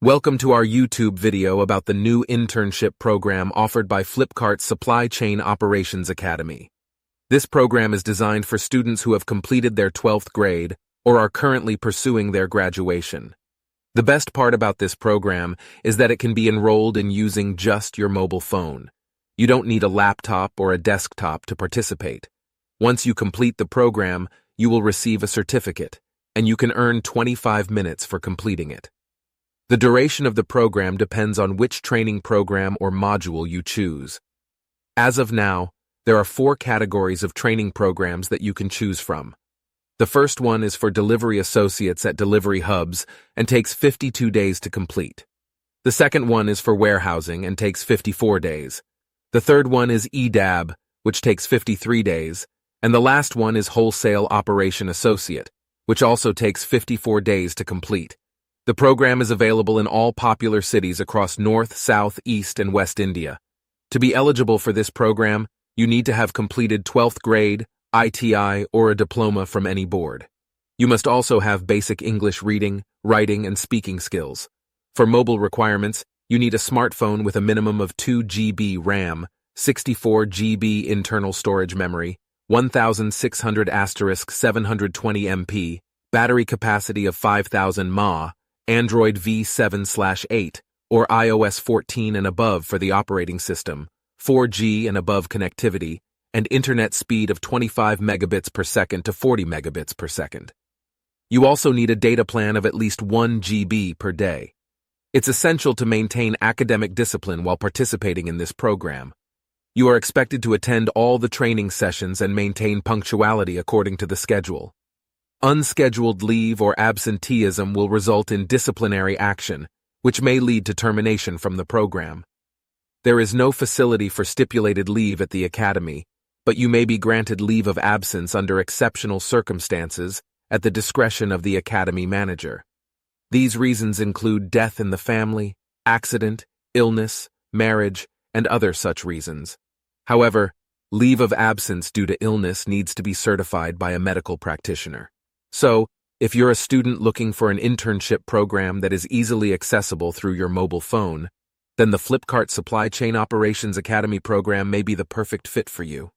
Welcome to our YouTube video about the new internship program offered by Flipkart's Supply Chain Operations Academy. This program is designed for students who have completed their 12th grade or are currently pursuing their graduation. The best part about this program is that it can be enrolled in using just your mobile phone. You don't need a laptop or a desktop to participate. Once you complete the program, you will receive a certificate, and you can earn 25 minutes for completing it. The duration of the program depends on which training program or module you choose. As of now, there are 4 categories of training programs that you can choose from. The first one is for delivery associates at delivery hubs and takes 52 days to complete. The second one is for warehousing and takes 54 days. The third one is EDAB, which takes 53 days. And the last one is Wholesale Operation Associate, which also takes 54 days to complete. The program is available in all popular cities across North, South, East, and West India. To be eligible for this program, you need to have completed 12th grade, ITI, or a diploma from any board. You must also have basic English reading, writing, and speaking skills. For mobile requirements, you need a smartphone with a minimum of 2 GB RAM, 64 GB internal storage memory, 1600*720 MP, battery capacity of 5000 mAh, Android v7/8, or iOS 14 and above for the operating system, 4G and above connectivity, and internet speed of 25 megabits per second to 40 megabits per second. You also need a data plan of at least 1 GB per day. It's essential to maintain academic discipline while participating in this program. You are expected to attend all the training sessions and maintain punctuality according to the schedule. Unscheduled leave or absenteeism will result in disciplinary action, which may lead to termination from the program. There is no facility for stipulated leave at the academy, but you may be granted leave of absence under exceptional circumstances at the discretion of the academy manager. These reasons include death in the family, accident, illness, marriage, and other such reasons. However, leave of absence due to illness needs to be certified by a medical practitioner. So, if you're a student looking for an internship program that is easily accessible through your mobile phone, then the Flipkart Supply Chain Operations Academy program may be the perfect fit for you.